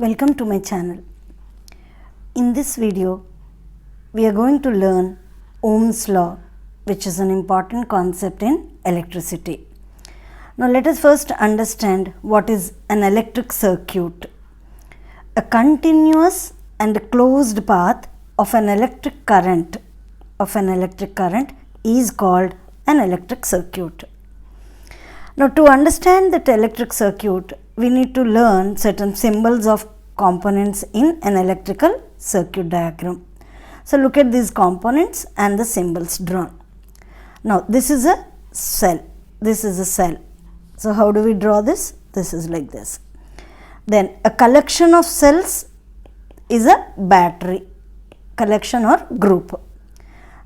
Welcome to my channel. In this video, we are going to learn Ohm's law, which is an important concept in electricity. Now let us first understand what is an electric circuit. A continuous and closed path of an electric current is called an electric circuit. Now to understand that electric circuit, we need to learn certain symbols of components in an electrical circuit diagram. So look at these components and the symbols drawn. Now this is a cell. So how do we draw this? This is like this. Then a collection of cells is a battery, collection or group.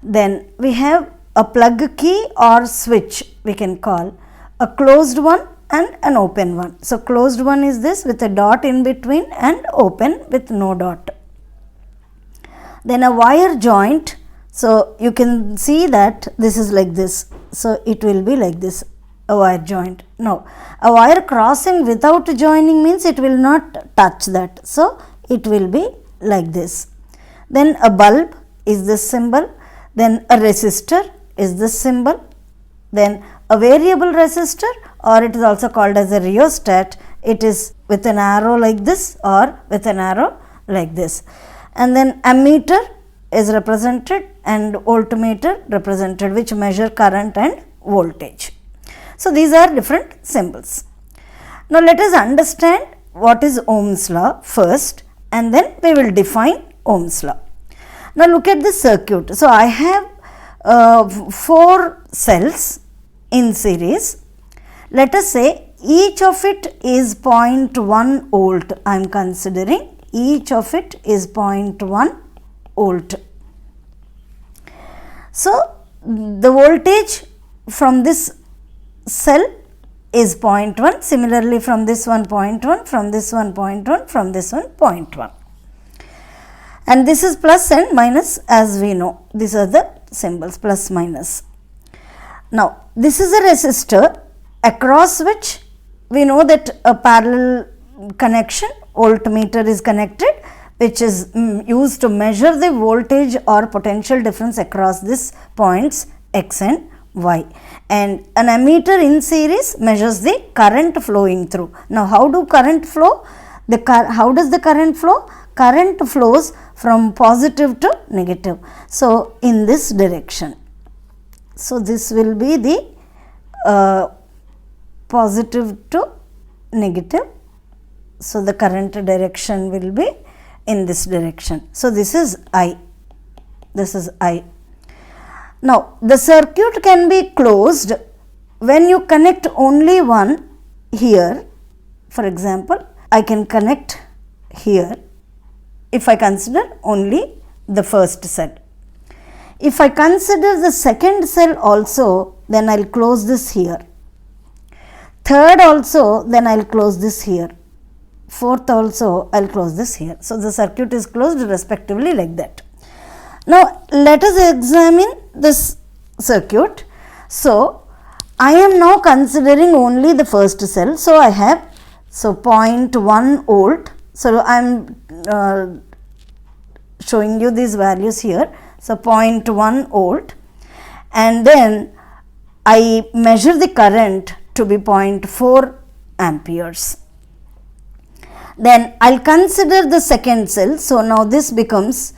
Then we have a plug key or switch, we can call a closed one and an open one. So closed one is this with a dot in between and open with no dot. Then a wire joint, so you can see that this is like this. So it will be like this, a wire joint. Now a wire crossing without joining means it will not touch that. So it will be like this. Then a bulb is this symbol. Then a resistor is this symbol. Then a variable resistor, or it is also called as a rheostat. It is with an arrow like this or with an arrow like this. And then ammeter is represented and voltmeter represented, which measure current and voltage. So these are different symbols. Now let us understand what is Ohm's law first, and then we will define Ohm's law. Now look at this circuit. So I have 4 cells in series. Let us say each of it is 0.1 volt. I am considering each of it is 0.1 volt. So the voltage from this cell is 0.1, similarly from this one 0.1, from this one 0.1, from this one 0.1. And this is plus and minus, as we know. These are the symbols, plus minus. Now this is a resistor across which we know that a parallel connection, voltmeter is connected, which is used to measure the voltage or potential difference across these points x and y. And an ammeter in series measures the current flowing through. Now how do current flow? How does the current flow? Current flows from positive to negative. So in this direction. So this will be the positive to negative. So the current direction will be in this direction. So this is I. This is I. Now the circuit can be closed when you connect only one here. For example, I can connect here if I consider only the first cell. If I consider the second cell also, then I will close this here. Third also, then I will close this here. Fourth also, I will close this here. So the circuit is closed respectively like that. Now let us examine this circuit. So I am now considering only the first cell. So I have 0.1 volt. So I am showing you these values here. So 0.1 volt, and then I measure the current to be 0.4 amperes. Then I will consider the second cell. So now this becomes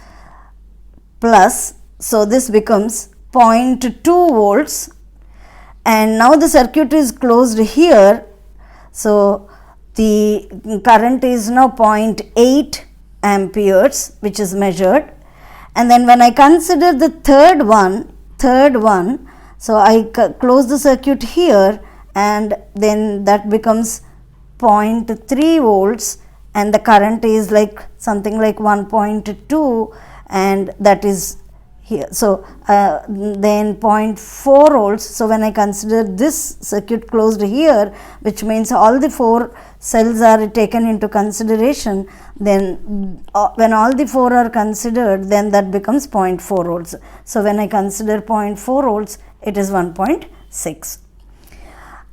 plus, so this becomes 0.2 volts, and now the circuit is closed here. So the current is now 0.8 amperes, which is measured. And then when I consider the third one, so I close the circuit here, and then that becomes 0.3 volts, and the current is like something like 1.2, and that is here. So then 0.4 volts. So when I consider this circuit closed here, which means all the 4 cells are taken into consideration, then when all the 4 are considered, then that becomes 0.4 volts. So when I consider 0.4 volts, it is 1.6.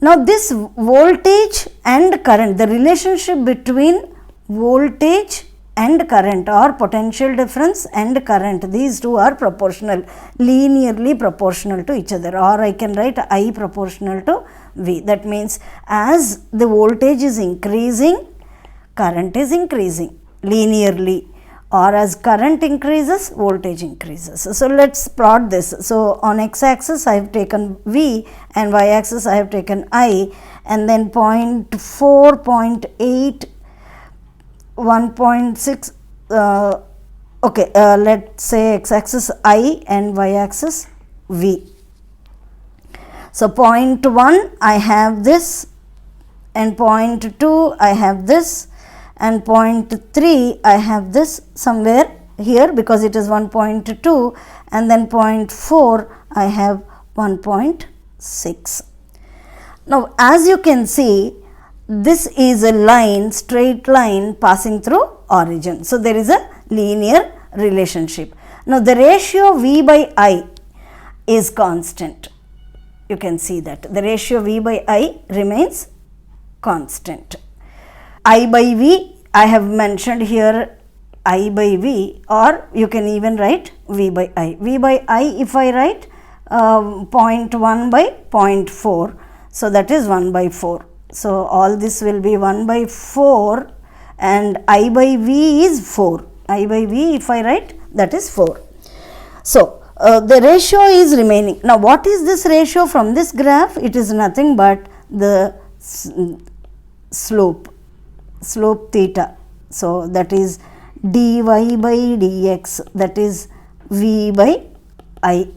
Now this voltage and current, the relationship between voltage and current, or potential difference and current, these two are proportional, linearly proportional to each other, or I can write I proportional to V. That means as the voltage is increasing, current is increasing linearly, or as current increases, voltage increases. So let's plot this. So on x-axis I have taken V and y-axis I have taken I, and then 0.4, 0.8, 1.6, okay, let's say x-axis I and y-axis V. So 0.1 I have this, and 0.2 I have this, and 0.3 I have this somewhere here because it is 1.2, and then 0.4 I have 1.6. Now as you can see, this is a line, straight line passing through origin. So there is a linear relationship. Now the ratio V by I is constant. You can see that the ratio V by I remains constant. I by V, I have mentioned here I by V, or you can even write V by I. V by I, if I write 0.1 by 0.4, so that is 1 by 4. So all this will be 1 by 4, and I by V is 4. I by V, if I write, that is 4. So the ratio is remaining. Now what is this ratio from this graph? It is nothing but the slope theta. So that is dy by dx, that is V by I.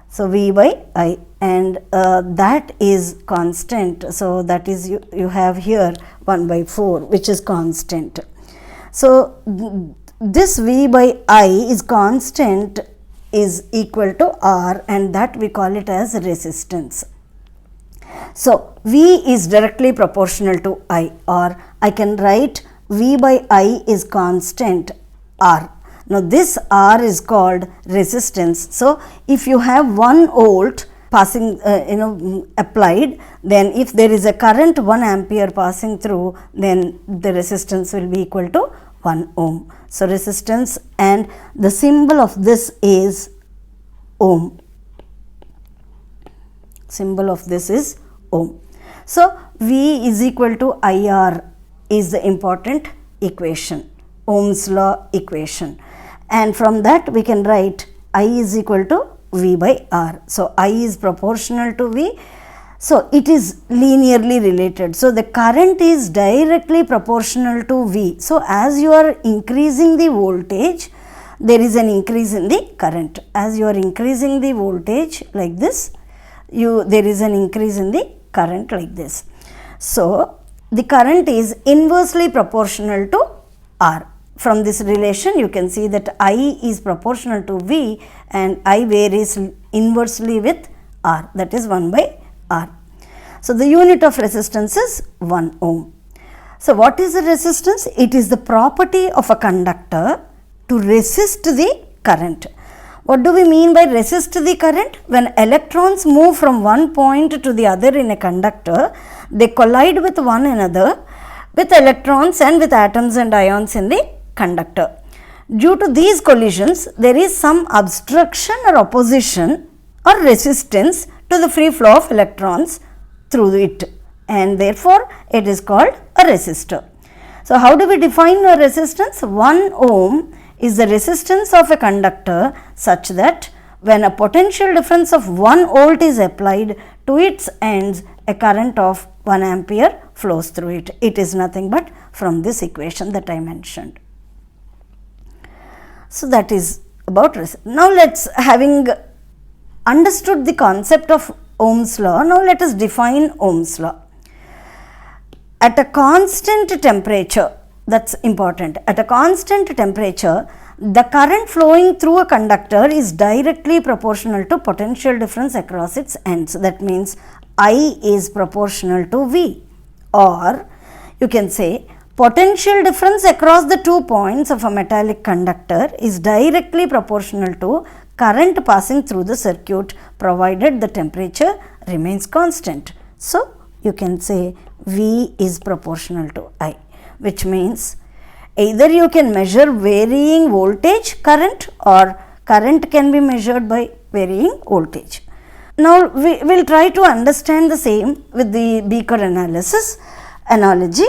So V by I, and that is constant. So that is you have here 1 by 4, which is constant. So this V by I is constant, is equal to R, and that we call it as resistance. So V is directly proportional to I, or I can write V by I is constant R. Now this R is called resistance. So if you have 1 volt passing applied, then if there is a current 1 ampere passing through, then the resistance will be equal to 1 ohm. So resistance, and the symbol of this is ohm. Symbol of this is ohm. So V is equal to IR is the important equation, Ohm's law equation, and from that we can write I is equal to V by R. So I is proportional to V, so it is linearly related. So the current is directly proportional to V. So as you are increasing the voltage, there is an increase in the current. As you are increasing the voltage like this, there is an increase in the current like this. So the current is inversely proportional to R. From this relation you can see that I is proportional to V and I varies inversely with R, that is 1 by R. So the unit of resistance is 1 ohm. So what is the resistance? It is the property of a conductor to resist the current. What do we mean by resist the current? When electrons move from one point to the other in a conductor, they collide with one another with electrons and with atoms and ions in the conductor. Due to these collisions, there is some obstruction or opposition or resistance to the free flow of electrons through it, and therefore it is called a resistor. So how do we define a resistance? 1 ohm is the resistance of a conductor such that when a potential difference of 1 volt is applied to its ends, a current of 1 ampere flows through it. It is nothing but from this equation that I mentioned. So that is about resistance. Now let's, having understood the concept of Ohm's law, now let us define Ohm's law. At a constant temperature, that's important, at a constant temperature, the current flowing through a conductor is directly proportional to potential difference across its ends. That means I is proportional to V, or you can say potential difference across the 2 points of a metallic conductor is directly proportional to current passing through the circuit, provided the temperature remains constant. So you can say V is proportional to I, which means Either you can measure varying voltage current, or current can be measured by varying voltage. Now, we will try to understand the same with the beaker analogy.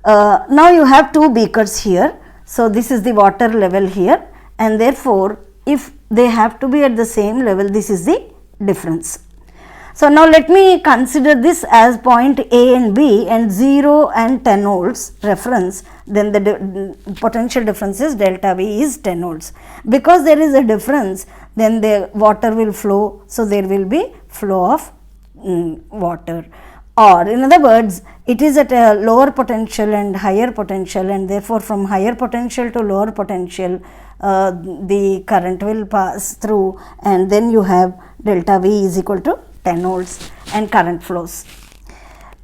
Now, you have two beakers here. So, this is the water level here, and therefore, if they have to be at the same level, this is the difference. So, now let me consider this as point A and B and 0 and 10 volts reference, then the potential difference is delta V is 10 volts. Because there is a difference, then the water will flow, so there will be flow of water. Or in other words, it is at a lower potential and higher potential, and therefore from higher potential to lower potential, the current will pass through, and then you have delta V is equal to 10 volts and current flows.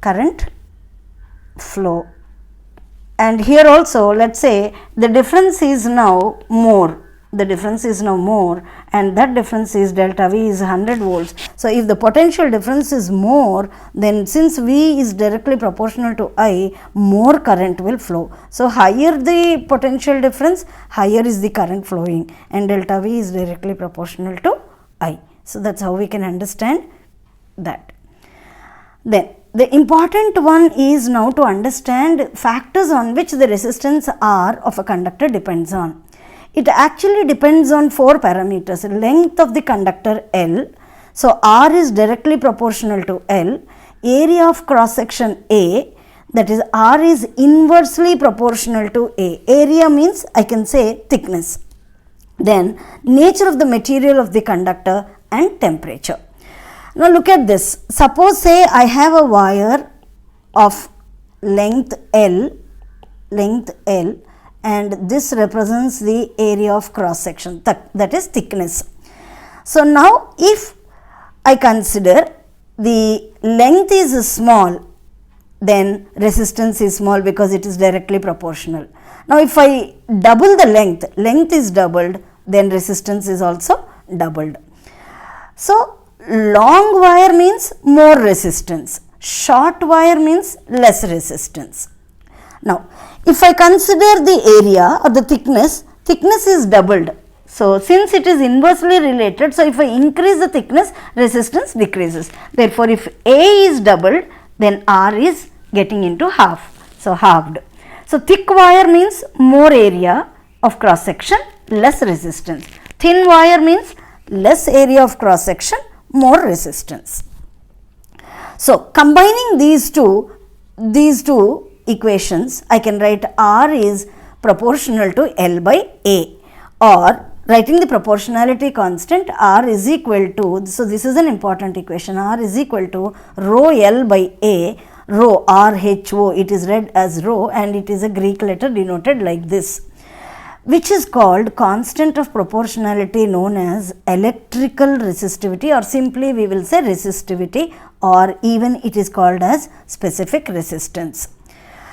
Current flow. And here also, let us say the difference is now more. The difference is now more, and that difference is delta V is 100 volts. So, if the potential difference is more, then since V is directly proportional to I, more current will flow. So, higher the potential difference, higher is the current flowing, and delta V is directly proportional to I. So, that is how we can understand that. Then, the important one is now to understand factors on which the resistance R of a conductor depends on. It actually depends on 4 parameters: length of the conductor L, so R is directly proportional to L, area of cross section A, that is R is inversely proportional to A. Area means I can say thickness. Then nature of the material of the conductor and temperature. Now look at this. Suppose say I have a wire of length L, and this represents the area of cross section, that is thickness. So now if I consider the length is small, then resistance is small because it is directly proportional. Now if I double the length is doubled, then resistance is also doubled. So long wire means more resistance, short wire means less resistance. Now, if I consider the area or the thickness is doubled. So, since it is inversely related, so if I increase the thickness, resistance decreases. Therefore, if A is doubled, then R is getting into half. So, halved. So, thick wire means more area of cross section, less resistance. Thin wire means less area of cross section, more resistance. So, combining these two equations, I can write R is proportional to L by A, or writing the proportionality constant, R is equal to, so this is an important equation, R is equal to rho L by A, rho RHO, it is read as rho and it is a Greek letter denoted like this, which is called constant of proportionality known as electrical resistivity, or simply we will say resistivity, or even it is called as specific resistance.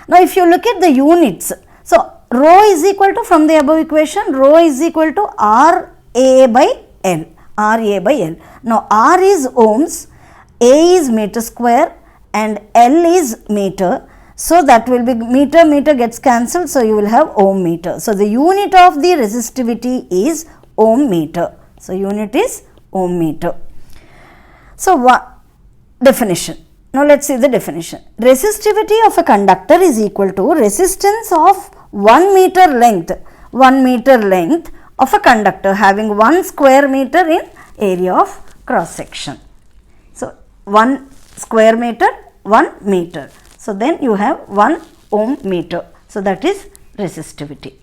Now, if you look at the units, so rho is equal to, from the above equation, rho is equal to RA by L, RA by L. Now, R is ohms, A is meter square and L is meter. So, that will be meter gets cancelled, so you will have ohm meter. So, the unit of the resistivity is ohm meter. So, unit is ohm meter. So, definition. Now, let us see the definition. Resistivity of a conductor is equal to resistance of 1 meter length of a conductor having 1 square meter in area of cross section. So, 1 square meter, 1 meter. So, then you have 1 ohm meter. So, that is resistivity.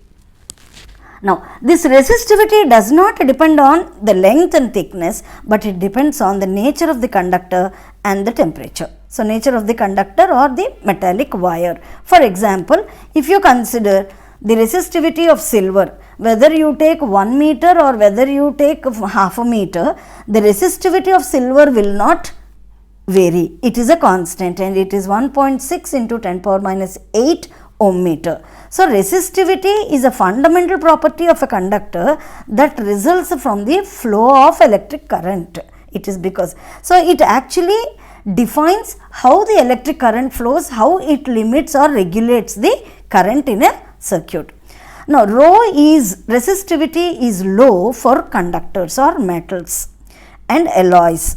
Now, this resistivity does not depend on the length and thickness, but it depends on the nature of the conductor and the temperature. So, nature of the conductor or the metallic wire. For example, if you consider the resistivity of silver, whether you take 1 meter or whether you take half a meter, the resistivity of silver will not vary. It is a constant and it is 1.6 into 10 power minus 8 ohm meter. So, resistivity is a fundamental property of a conductor that results from the flow of electric current. It is because, so it actually defines how the electric current flows, how it limits or regulates the current in a circuit. Now, resistivity is low for conductors or metals and alloys,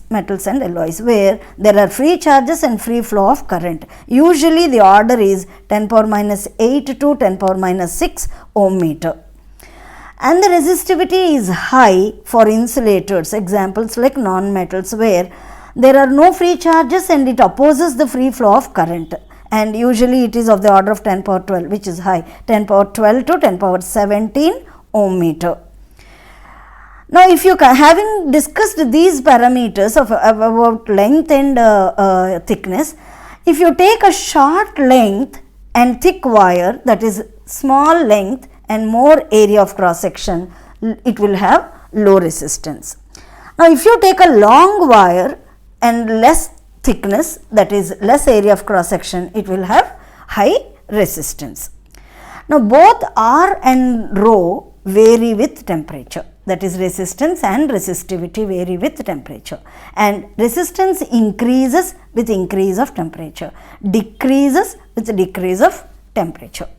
where there are free charges and free flow of current. Usually the order is 10 power minus 8 to 10 power minus 6 ohm meter. And the resistivity is high for insulators, examples like non-metals, where there are no free charges and it opposes the free flow of current, and usually it is of the order of 10 power 12, which is high, 10 power 12 to 10 power 17 ohm meter. Now, if you having discussed these parameters of about length and thickness, if you take a short length and thick wire, that is small length and more area of cross section, it will have low resistance. Now, if you take a long wire and less thickness, that is less area of cross section, it will have high resistance. Now, both R and rho vary with temperature, that is resistance and resistivity vary with temperature, and resistance increases with increase of temperature, decreases with decrease of temperature.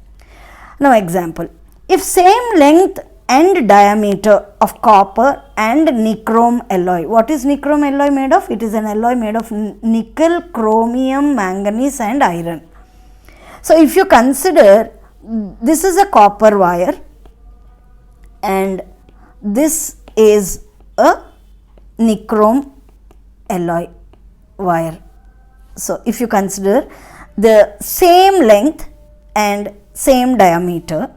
Now, example, if same length and diameter of copper and nichrome alloy. What is nichrome alloy made of? It is an alloy made of nickel, chromium, manganese and iron. So, if you consider this is a copper wire and this is a nichrome alloy wire. So, if you consider the same length and same diameter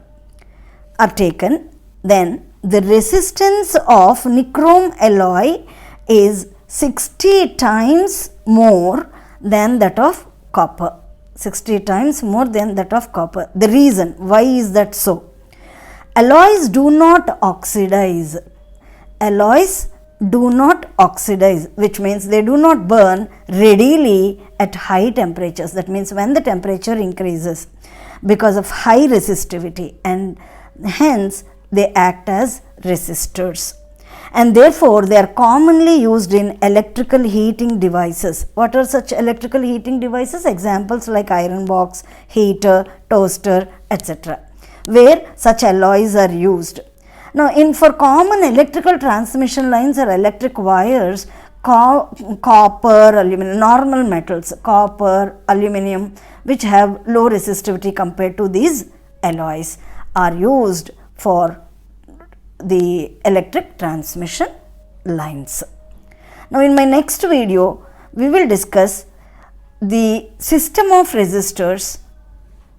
are taken, then the resistance of nichrome alloy is 60 times more than that of copper. 60 times more than that of copper. The reason why is that so? Alloys do not oxidize. Alloys do not oxidize, which means they do not burn readily at high temperatures. That means when the temperature increases because of high resistivity, and hence they act as resistors, and therefore they are commonly used in electrical heating devices. What are such electrical heating devices? Examples like iron box, heater, toaster, etc., where such alloys are used. Now, for common electrical transmission lines or electric wires, copper, aluminum, normal metals, copper, aluminum, which have low resistivity compared to these alloys, are used for the electric transmission lines. Now, in my next video, we will discuss the system of resistors,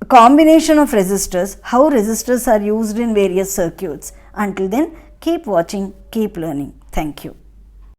combination of resistors, how resistors are used in various circuits. Until then, keep watching, keep learning. Thank you.